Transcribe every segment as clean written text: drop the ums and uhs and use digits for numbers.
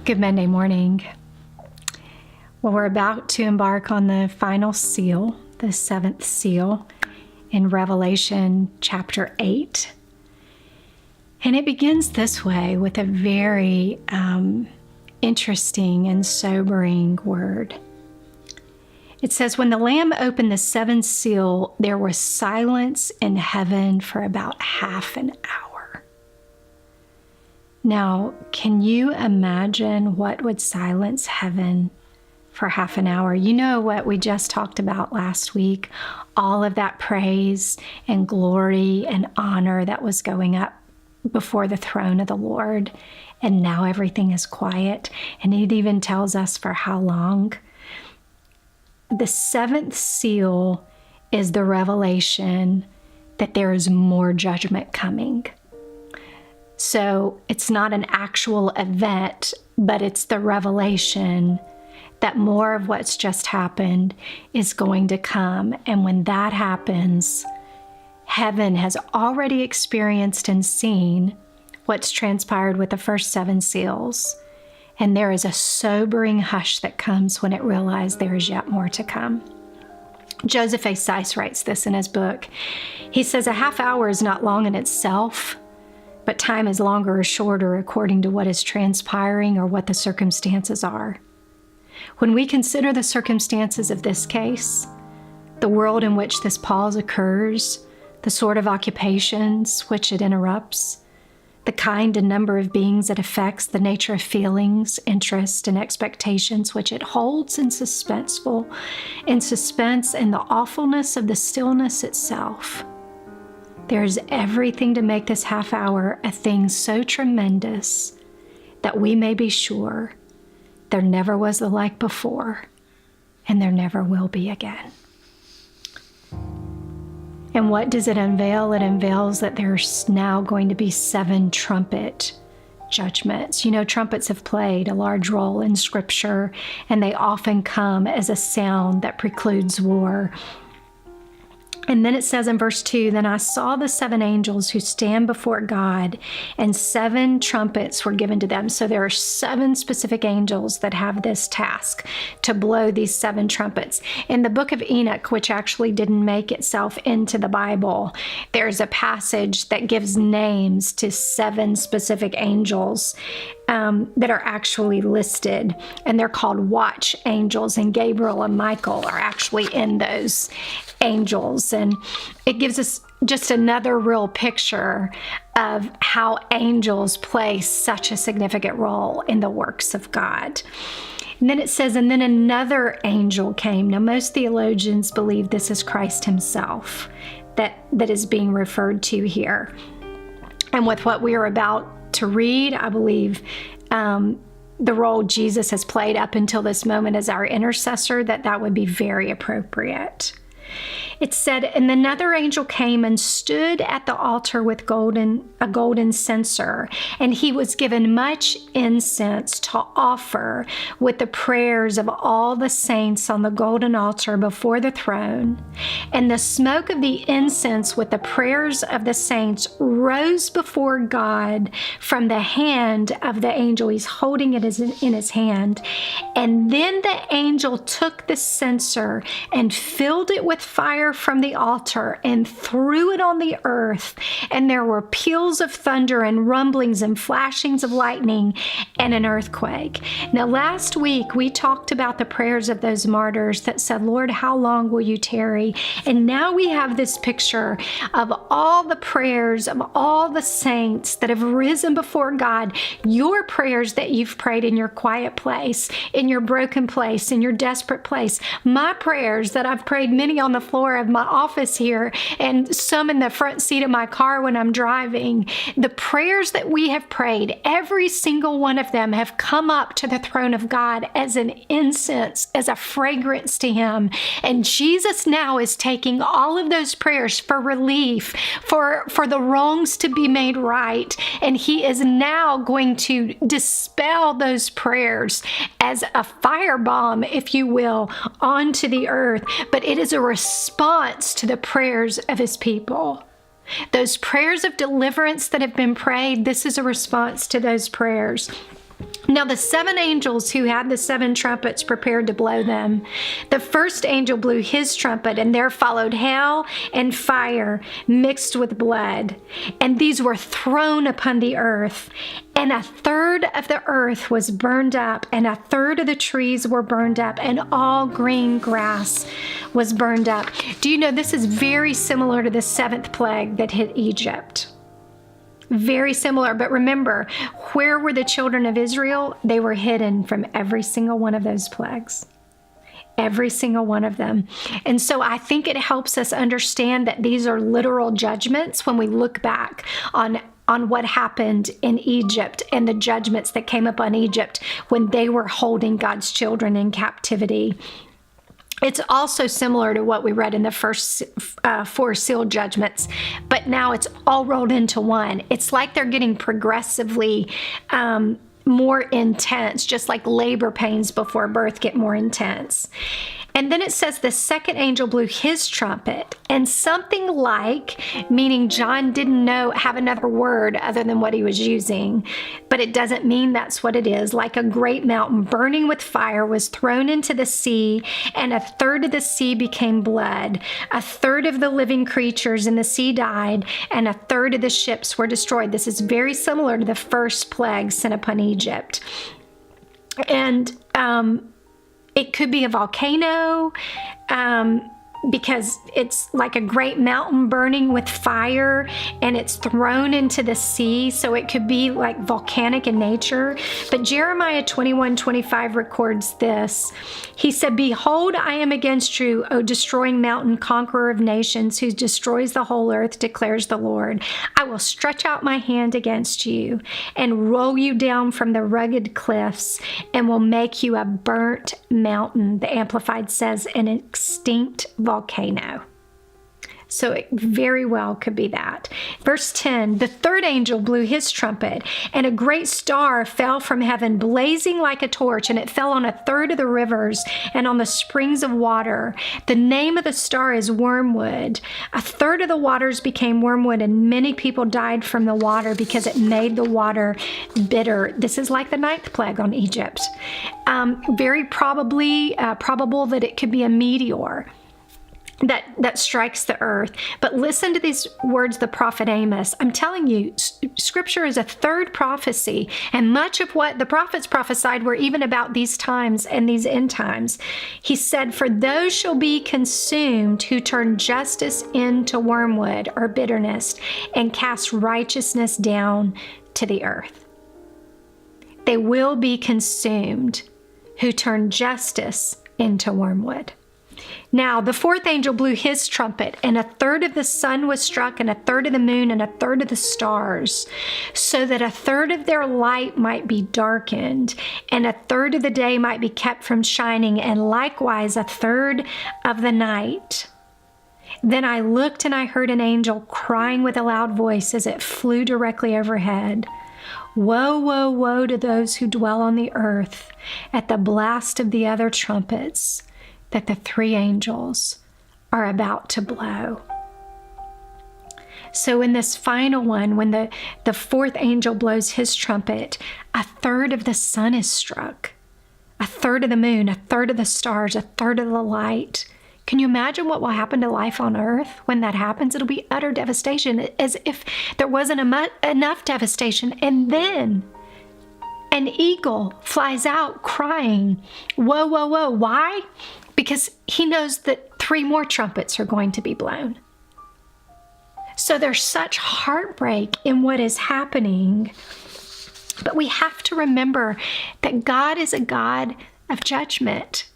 Good Monday morning. Well, we're about to embark on the final seal, the seventh seal, in Revelation chapter 8. And it begins this way with a very interesting and sobering word. It says, when the Lamb opened the seventh seal, there was silence in heaven for about half an hour. Now, can you imagine what would silence heaven for half an hour? You know what we just talked about last week, all of that praise and glory and honor that was going up before the throne of the Lord. And now everything is quiet. And it even tells us for how long. The seventh seal is the revelation that there is more judgment coming. So it's not an actual event, but it's the revelation that more of what's just happened is going to come. And when that happens, heaven has already experienced and seen what's transpired with the first seven seals. And there is a sobering hush that comes when it realizes there is yet more to come. Joseph A. Seiss writes this in his book. He says, a half hour is not long in itself, but time is longer or shorter according to what is transpiring or what the circumstances are. When we consider the circumstances of this case, the world in which this pause occurs, the sort of occupations which it interrupts, the kind and number of beings it affects, the nature of feelings, interest, and expectations which it holds in suspense, and the awfulness of the stillness itself, there is everything to make this half hour a thing so tremendous that we may be sure there never was the like before, and there never will be again. And what does it unveil? It unveils that there's now going to be 7 trumpet judgments. You know, trumpets have played a large role in Scripture, and they often come as a sound that precludes war. And then it says in verse 2, then I saw the 7 angels who stand before God, and 7 trumpets were given to them. So there are 7 specific angels that have this task to blow these 7 trumpets. In the book of Enoch, which actually didn't make itself into the Bible, there's a passage that gives names to 7 specific angels that are actually listed, and they're called watch angels, and Gabriel and Michael are actually in those angels. And it gives us just another real picture of how angels play such a significant role in the works of God. And then it says, and then another angel came. Now, most theologians believe this is Christ himself that is being referred to here. And with what we are about to read, I believe the role Jesus has played up until this moment as our intercessor, that would be very appropriate. It said, and another angel came and stood at the altar with a golden censer, and he was given much incense to offer with the prayers of all the saints on the golden altar before the throne. And the smoke of the incense with the prayers of the saints rose before God from the hand of the angel. He's holding it in his hand. And then the angel took the censer and filled it with fire from the altar and threw it on the earth, and there were peals of thunder and rumblings and flashings of lightning and an earthquake. Now, last week we talked about the prayers of those martyrs that said, Lord, how long will you tarry? And now we have this picture of all the prayers of all the saints that have risen before God, your prayers that you've prayed in your quiet place, in your broken place, in your desperate place, my prayers that I've prayed, many on the floor of my office here and some in the front seat of my car when I'm driving. The prayers that we have prayed, every single one of them have come up to the throne of God as an incense, as a fragrance to him. And Jesus now is taking all of those prayers for relief, for the wrongs to be made right. And he is now going to dispel those prayers as a firebomb, if you will, onto the earth. But it is a response to the prayers of his people. Those prayers of deliverance that have been prayed, this is a response to those prayers. Now the 7 angels who had the 7 trumpets prepared to blow them. The first angel blew his trumpet, and there followed hail and fire mixed with blood. And these were thrown upon the earth. And a third of the earth was burned up, and a third of the trees were burned up, and all green grass was burned up. Do you know this is very similar to the 7th plague that hit Egypt? Very similar, but remember, where were the children of Israel? They were hidden from every single one of those plagues. Every single one of them. And so I think it helps us understand that these are literal judgments when we look back on what happened in Egypt and the judgments that came upon Egypt when they were holding God's children in captivity. It's also similar to what we read in the first 4 seal judgments, but now it's all rolled into one. It's like they're getting progressively more intense, just like labor pains before birth get more intense. And then it says the second angel blew his trumpet, and something like, meaning John didn't have another word other than what he was using, but it doesn't mean that's what it is. Like a great mountain burning with fire was thrown into the sea, and a third of the sea became blood. A third of the living creatures in the sea died, and a third of the ships were destroyed. This is very similar to the first plague sent upon Egypt. And it could be a volcano, because it's like a great mountain burning with fire and it's thrown into the sea. So it could be like volcanic in nature. But Jeremiah 21:25 records this. He said, "Behold, I am against you, O destroying mountain, conqueror of nations, who destroys the whole earth, declares the Lord. I will stretch out my hand against you and roll you down from the rugged cliffs and will make you a burnt mountain." The Amplified says an extinct volcano. So it very well could be that. Verse 10, the third angel blew his trumpet, and a great star fell from heaven, blazing like a torch, and it fell on a third of the rivers and on the springs of water. The name of the star is wormwood. A third of the waters became wormwood, and many people died from the water because it made the water bitter. This is like the 9th plague on Egypt. Very probable that it could be a meteor that strikes the earth. But listen to these words, the prophet Amos. I'm telling you, scripture is a third prophecy, and much of what the prophets prophesied were even about these times and these end times. He said, "For those shall be consumed who turn justice into wormwood or bitterness and cast righteousness down to the earth." They will be consumed who turn justice into wormwood. Now, the fourth angel blew his trumpet, and a third of the sun was struck, and a third of the moon, and a third of the stars, so that a third of their light might be darkened, and a third of the day might be kept from shining, and likewise a third of the night. Then I looked, and I heard an angel crying with a loud voice as it flew directly overhead. Woe, woe, woe to those who dwell on the earth at the blast of the other trumpets that the 3 angels are about to blow. So in this final one, when the fourth angel blows his trumpet, a third of the sun is struck, a third of the moon, a third of the stars, a third of the light. Can you imagine what will happen to life on earth when that happens? It'll be utter devastation, as if there wasn't enough devastation. And then an eagle flies out crying, "Woe, woe, woe." Why? Because he knows that 3 more trumpets are going to be blown. So there's such heartbreak in what is happening. But we have to remember that God is a God of judgment,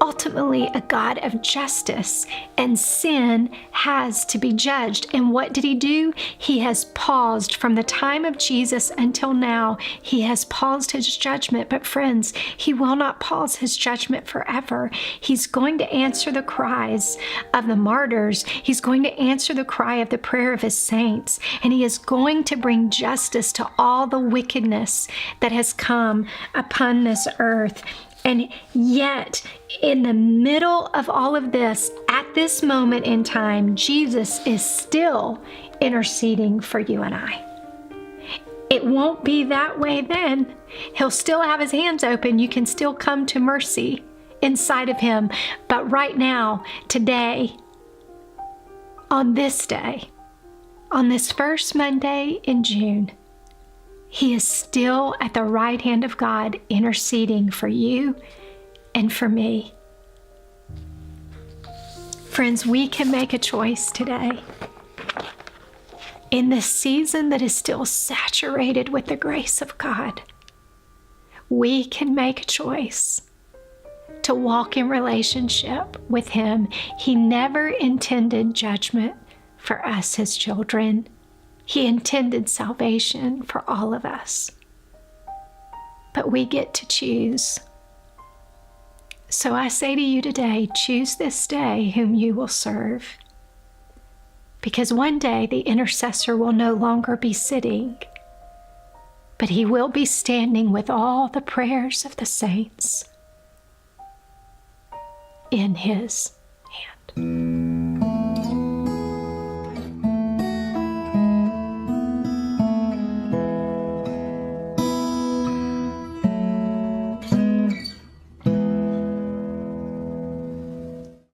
ultimately a God of justice, and sin has to be judged. And what did he do? He has paused from the time of Jesus until now. He has paused his judgment. But friends, he will not pause his judgment forever. He's going to answer the cries of the martyrs. He's going to answer the cry of the prayer of his saints. And he is going to bring justice to all the wickedness that has come upon this earth. And yet, in the middle of all of this, at this moment in time, Jesus is still interceding for you and I. It won't be that way then. He'll still have his hands open. You can still come to mercy inside of him. But right now, today, on this day, on this first Monday in June, he is still at the right hand of God interceding for you and for me. Friends, we can make a choice today. In this season that is still saturated with the grace of God, we can make a choice to walk in relationship with him. He never intended judgment for us, his children. He intended salvation for all of us. But we get to choose. So I say to you today, choose this day whom you will serve. Because one day the intercessor will no longer be sitting, but he will be standing with all the prayers of the saints in his